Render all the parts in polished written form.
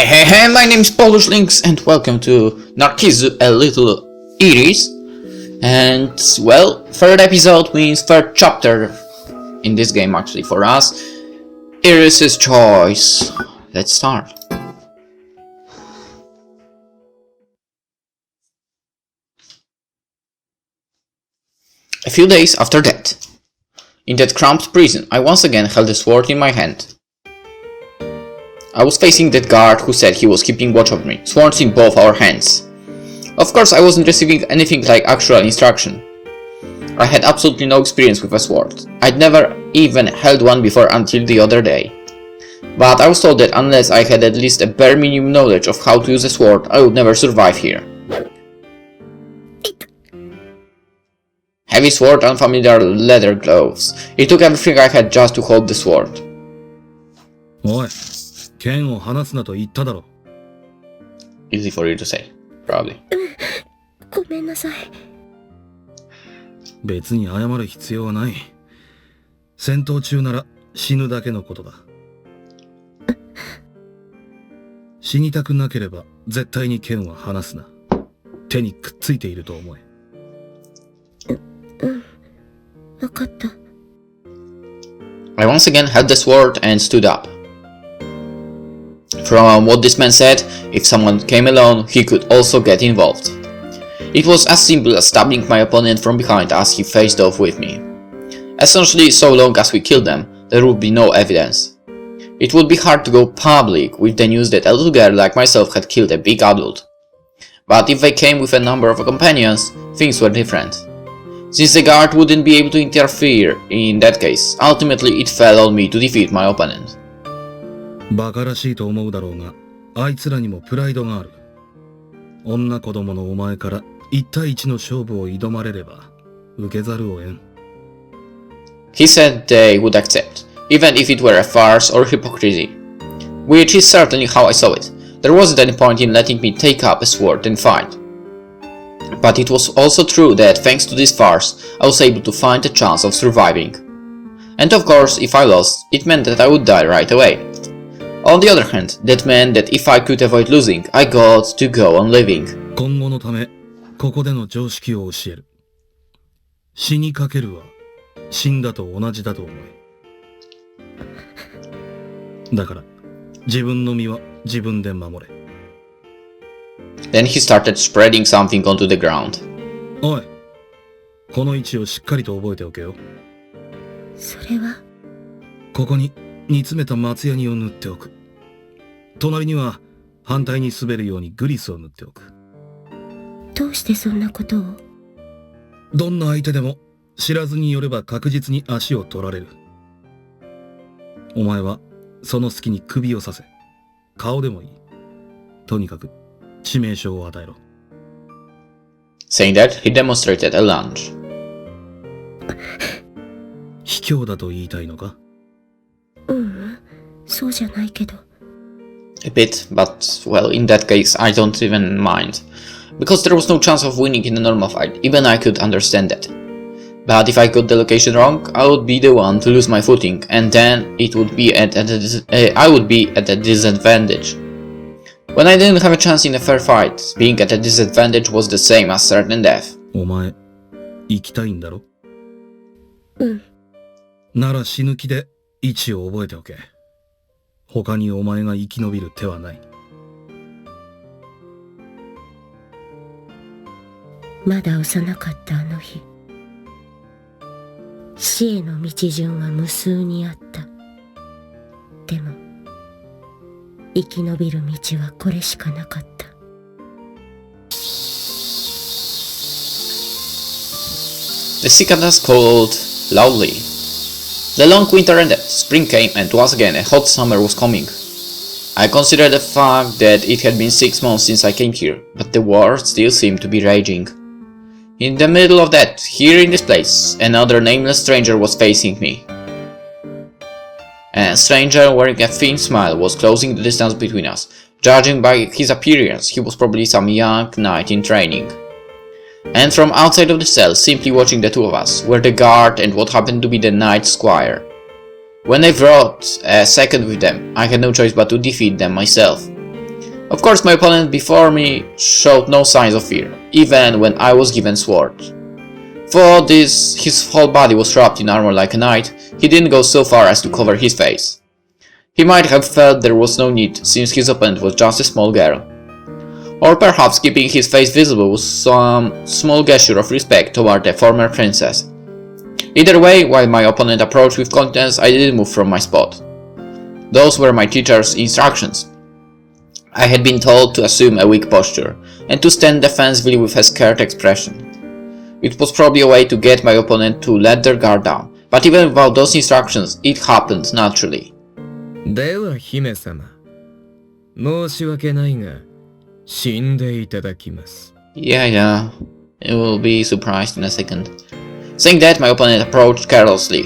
Hey, my name is PolishLynx and welcome to Narcissu, a little Iris. And, well, third episode means third chapter in this game actually for us. Iris's choice. Let's start. A few days after that, in that cramped prison, I once again held a sword in my hand. I was facing that guard who said he was keeping watch over me, swords in both our hands. Of course, I wasn't receiving anything like actual instruction. I had absolutely no experience with a sword. I'd never even held one before until the other day. But I was told that unless I had at least a bare minimum knowledge of how to use a sword, I would never survive here. Heavy sword, unfamiliar leather gloves. It took everything I had just to hold the sword. Easy for you to say, probably. ごめんなさい。別に謝る必要はない。戦闘中なら死ぬだけのことだ。死にたくなければ絶対に剣は離すな。手にくっついていると思え。わかった。I once again held the sword and stood up. From what this man said, if someone came along, he could also get involved. It was as simple as stabbing my opponent from behind as he faced off with me. Essentially, so long as we killed them, there would be no evidence. It would be hard to go public with the news that a little girl like myself had killed a big adult. But if they came with a number of companions, things were different. Since the guard wouldn't be able to interfere in that case, ultimately it fell on me to defeat my opponent. バカらしいと思うだろうが、あいつらにもプライドがある。女子供のお前から1対1の勝負を挑まれれば、受けざるを得ん。He said they would accept, even if it were a farce or hypocrisy. Which is certainly how I saw it. There wasn't any point in letting me take up a sword and fight. But it was also true that thanks to this farce, I was able to find a chance of surviving. And of course, if I lost, it meant that I would die right away. On the other hand, that meant that if I could avoid losing, I got to go on living. 今後のため、ここでの常識を教える。死にかけるは、死んだと同じだと思え。だから、自分の身は自分で守れ。Then he started spreading something onto the ground. おい、この位置をしっかりと覚えておけよ。それはここに煮詰めた松ヤニを塗っておく。隣には反対に滑るようにグリスを塗っておく。どうしてそんなことを？どんな相手でも知らずに寄れば確実に足を取られる。お前はその隙に首を刺せ。顔でもいい。とにかく致命傷を与えろ。Saying that, he demonstrated a lunge. 卑怯だと言いたいのか？そうじゃないけど。A bit, but, well, in that case, I don't even mind. Because there was no chance of winning in a normal fight, even I could understand that. But if I got the location wrong, I would be the one to lose my footing, and then it would be I would be at a disadvantage. When I didn't have a chance in a fair fight, being at a disadvantage was the same as certain death. お前、生きたいんだろ？なら死ぬ気で位置を覚えておけ。他にお前が生き延びる手はない。まだ幼かったあの日、死への道順は無数にあった。でも生き延びる道はこれしかなかった。The cicadas called loudly. The long winter ended, spring came, and once again a hot summer was coming. I considered the fact that it had been 6 months since I came here, but the war still seemed to be raging. In the middle of that, here in this place, another nameless stranger was facing me. A stranger wearing a thin smile was closing the distance between us. Judging by his appearance, he was probably some young knight in training. And from outside of the cell, simply watching the two of us, were the guard and what happened to be the night squire. When I brought a second with them, I had no choice but to defeat them myself. Of course, my opponent before me showed no signs of fear, even when I was given sword. For this, his whole body was wrapped in armor like a knight. He didn't go so far as to cover his face. He might have felt there was no need, since his opponent was just a small girl. Or perhaps keeping his face visible was some small gesture of respect toward the former princess. Either way, while my opponent approached with confidence, I didn't move from my spot. Those were my teacher's instructions. I had been told to assume a weak posture, and to stand defensively with a scared expression. It was probably a way to get my opponent to let their guard down, but even without those instructions, it happened naturally. では姫様、申し訳ないが、死んでいただきます。Yeah, you will be surprised in a second. Saying that, my opponent approached carelessly.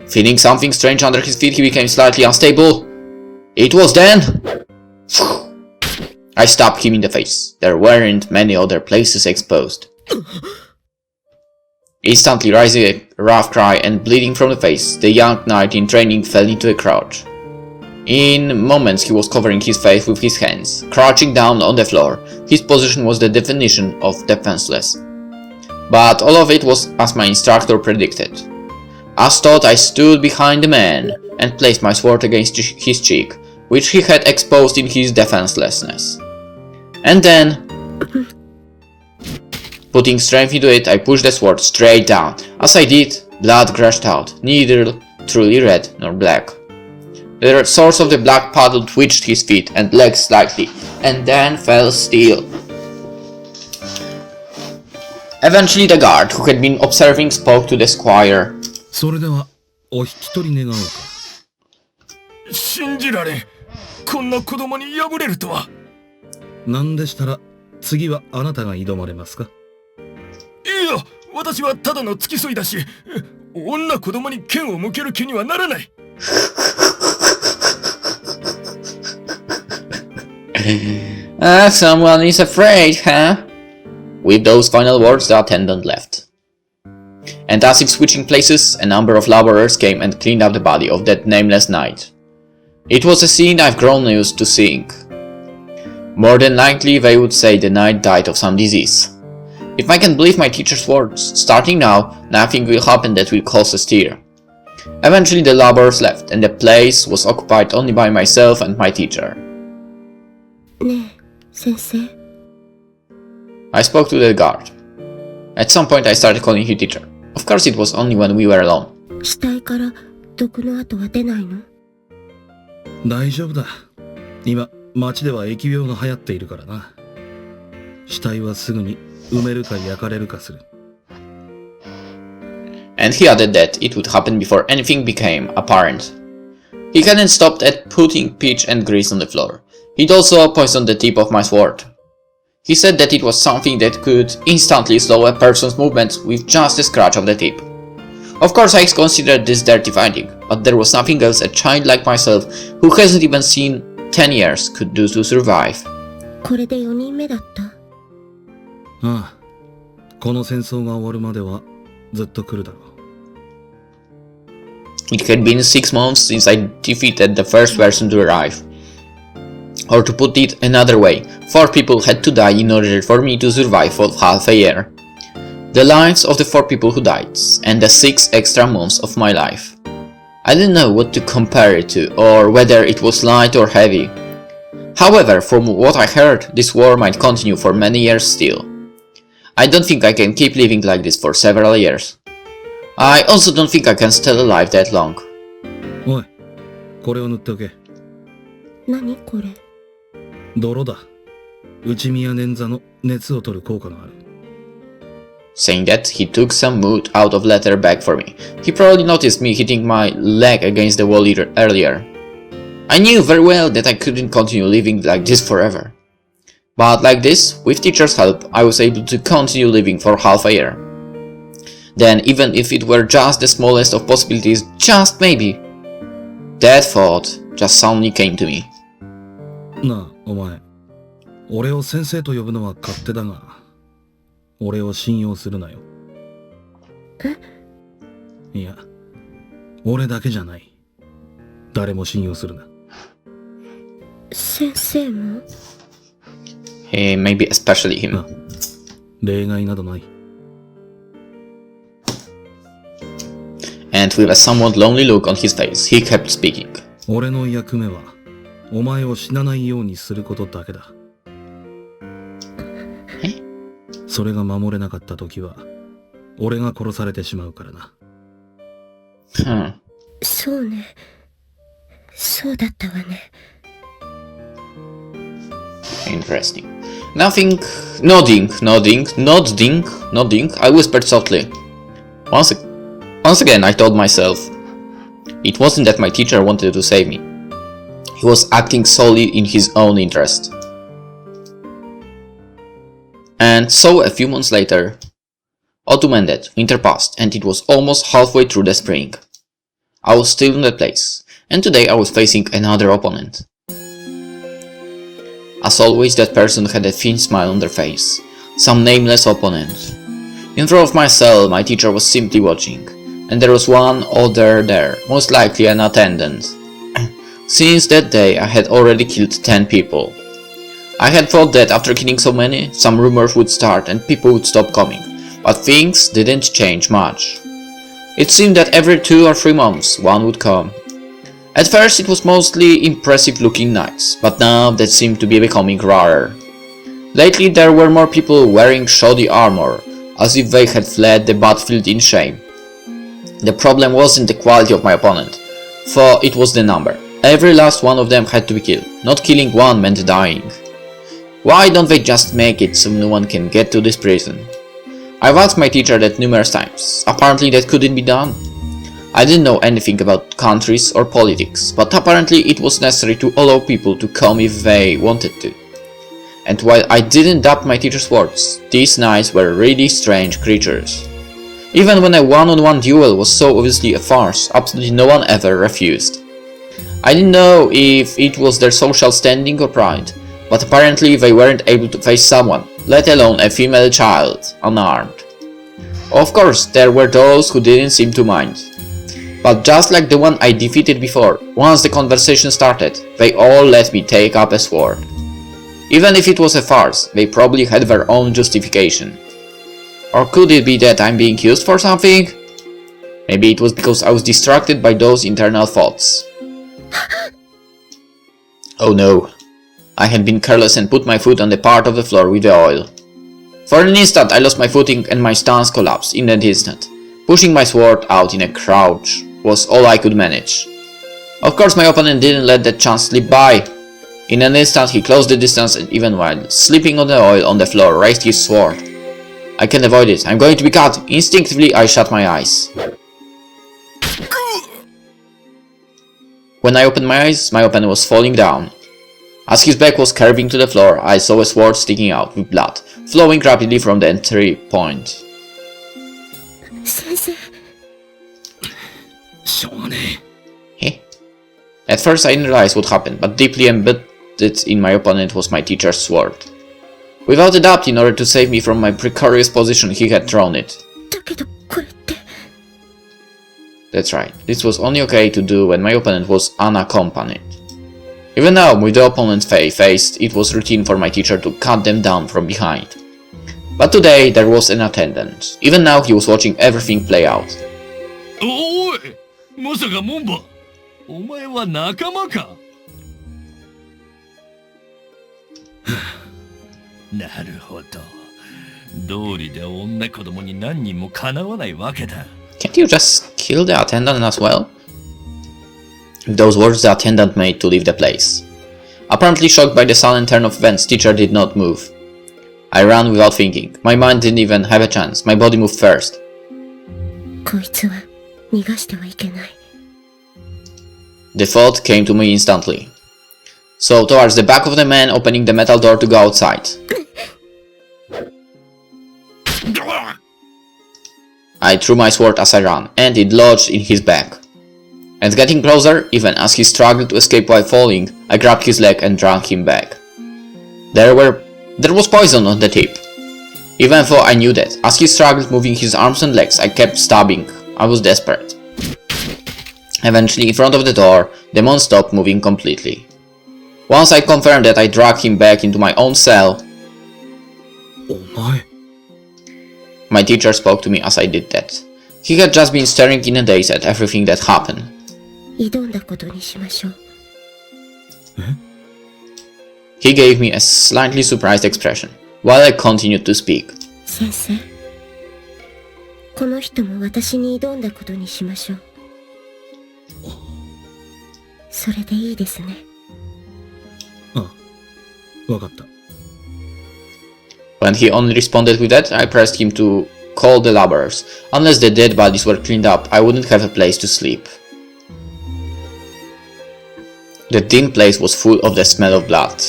Feeling something strange under his feet, he became slightly unstable. It was then! I stabbed him in the face. There weren't many other places exposed. Instantly raising a rough cry and bleeding from the face, the young knight in training fell into a crouch. In moments he was covering his face with his hands, crouching down on the floor. His position was the definition of defenseless. But all of it was as my instructor predicted. As thought, I stood behind the man and placed my sword against his cheek, which he had exposed in his defenselessness. And then, putting strength into it, I pushed the sword straight down. As I did, blood gushed out, neither truly red nor black. The source of the black puddle twitched his feet and legs slightly, and then fell still. Eventually the guard, who had been observing, spoke to the squire. それでは、お引き取り願おうか。信じられん。こんな子供に敗れるとは。なんでしたら、次はあなたが挑まれますか？いや、私はただの付き添いだし、女子供に剣を向ける気にはならない。Someone is afraid, huh? With those final words, the attendant left. And as if switching places, a number of laborers came and cleaned up the body of that nameless knight. It was a scene I've grown used to seeing. More than likely, they would say the knight died of some disease. If I can believe my teacher's words, starting now, nothing will happen that will cause a stir. Eventually the laborers left, and the place was occupied only by myself and my teacher. ねえ、先生。I spoke to the guard. At some point I started calling him teacher. Of course it was only when we were alone. 死体から毒の跡は出ないの？大丈夫だ。今、町では疫病が流行っているからな。死体はすぐに埋めるか焼かれるかする。And he added that it would happen before anything became apparent. He hadn't stopped at putting pitch and grease on the floor. He'd also poisoned the tip of my sword. He said that it was something that could instantly slow a person's movements with just a scratch of the tip. Of course I considered this dirty finding, but there was nothing else a child like myself, who hasn't even seen 10 years, could do to survive. これで4人目だった。ああ、この戦争が終わるまではずっと来るだろう。It had been 6 months since I defeated the first person to arrive. Or to put it another way, 4 people had to die in order for me to survive for half a year. The lives of the 4 people who died, and the 6 extra months of my life. I didn't know what to compare it to, or whether it was light or heavy. However, from what I heard, this war might continue for many years still. I don't think I can keep living like this for several years. I also don't think I can stay alive that long. おい、これを塗っておけ。何これ？泥だ。内宮捻挫の熱を取る効果がある。Saying that, he took some wood out of leather bag for me. He probably noticed me hitting my leg against the wall earlier. I knew very well that I couldn't continue living like this forever. But like this, with teacher's help, I was able to continue living for half a year. Then, even if it were just the smallest of possibilities, just maybe, that thought just suddenly came to me. なあ、お前。俺を先生と呼ぶのは勝手だが、俺を信用するなよ。いや、俺だけじゃない。誰も信用するな。先生も Maybe especially him. 例外などない。 And with a somewhat lonely look on his face, he kept speaking. 俺の役目は、お前を死なないようにすることだけだ。え？それが守れなかった時は、俺が殺されてしまうからな。そうね。そうだったわね。Interesting. Nodding, I whispered softly. Once again, I told myself, it wasn't that my teacher wanted to save me. He was acting solely in his own interest. And so, a few months later, autumn ended, winter passed, and it was almost halfway through the spring. I was still in that place, and today I was facing another opponent. As always, that person had a thin smile on their face. Some nameless opponent. In front of my cell, my teacher was simply watching, and there was one other there, most likely an attendant. Since that day, I had already killed 10 people. I had thought that after killing so many, some rumors would start and people would stop coming, but things didn't change much. It seemed that every 2 or 3 months, one would come. At first it was mostly impressive looking knights, but now that seemed to be becoming rarer. Lately there were more people wearing shoddy armor, as if they had fled the battlefield in shame. The problem wasn't the quality of my opponent, for it was the number. Every last one of them had to be killed. Not killing one meant dying. Why don't they just make it so no one can get to this prison? I've asked my teacher that numerous times. Apparently that couldn't be done. I didn't know anything about countries or politics, but apparently it was necessary to allow people to come if they wanted to. And while I didn't doubt my teacher's words, these knights were really strange creatures. Even when a one-on-one duel was so obviously a farce, absolutely no one ever refused. I didn't know if it was their social standing or pride, but apparently they weren't able to face someone, let alone a female child, unarmed. Of course, there were those who didn't seem to mind. But just like the one I defeated before, once the conversation started, they all let me take up a sword. Even if it was a farce, they probably had their own justification. Or could it be that I'm being used for something? Maybe it was because I was distracted by those internal thoughts. Oh no. I had been careless and put my foot on the part of the floor with the oil. For an instant I lost my footing and my stance collapsed in an instant. Pushing my sword out in a crouch was all I could manage. Of course my opponent didn't let that chance slip by. In an instant he closed the distance and even while slipping on the oil on the floor raised his sword. I can't avoid it, I'm going to be cut! Instinctively I shut my eyes. When I opened my eyes, my opponent was falling down. As his back was curving to the floor, I saw a sword sticking out with blood, flowing rapidly from the entry point. 先生。しょうがねえ。 Hey. At first I didn't realize what happened, but deeply embedded in my opponent was my teacher's sword. Without a doubt, in order to save me from my precarious position, he had thrown it. だけどこれって。That's right, this was only okay to do when my opponent was unaccompanied. Even now, with the opponent faced, it was routine for my teacher to cut them down from behind. But today, there was an attendant. Even now, he was watching everything play out. おい、まさかモンバ、お前は仲間か。なるほど。道理で女子供に何人もかなわないわけだ。Can't you just kill the attendant as well? With those words, the attendant made to leave the place. Apparently shocked by the sudden turn of events, teacher did not move. I ran without thinking. My mind didn't even have a chance. My body moved first. こいつは逃がしてはいけない。The thought came to me instantly. So towards the back of the man, opening the metal door to go outside. I threw my sword as I ran, and it lodged in his back. And getting closer, even as he struggled to escape while falling, I grabbed his leg and dragged him back. There was poison on the tip. Even though I knew that, as he struggled moving his arms and legs, I kept stabbing. I was desperate. Eventually, in front of the door, the monster stopped moving completely. Once I confirmed that, I dragged him back into my own cell. お前、 My teacher spoke to me as I did that. He had just been staring in a daze at everything that happened. 挑んだことにしましょう。 He gave me a slightly surprised expression, while I continued to speak. 先生、この人も私に挑んだことにしましょう。それでいいですね。ああ、わかった。 When he only responded with that, I pressed him to call the laborers. Unless the dead bodies were cleaned up, I wouldn't have a place to sleep. The dim place was full of the smell of blood.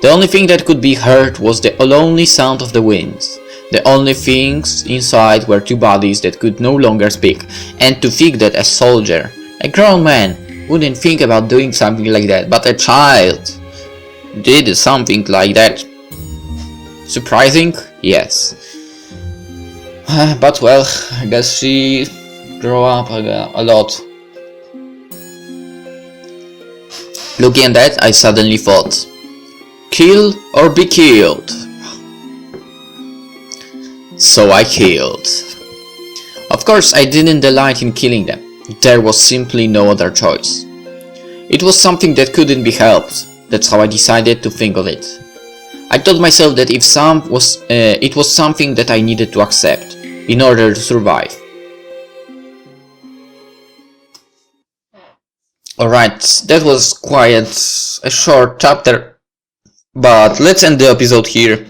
The only thing that could be heard was the lonely sound of the winds. The only things inside were two bodies that could no longer speak, and to think that a soldier, a grown man, wouldn't think about doing something like that, but a child did something like that. Surprising? Yes. But well, I guess she grew up a lot. Looking at that, I suddenly thought, kill or be killed? So I killed. Of course, I didn't delight in killing them. There was simply no other choice. It was something that couldn't be helped. That's how I decided to think of it. I told myself that it was something that I needed to accept in order to survive. Alright, that was quite a short chapter, but let's end the episode here.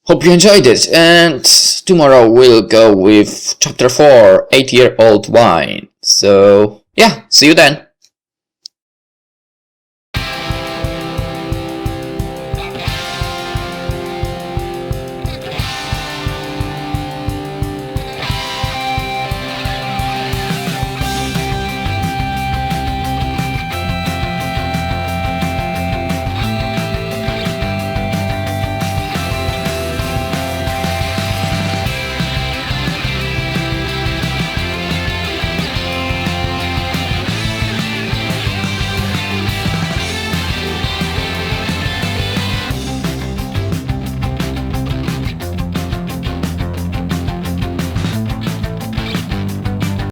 Hope you enjoyed it, and tomorrow we'll go with chapter 4, 8-year-old wine. So yeah, see you then.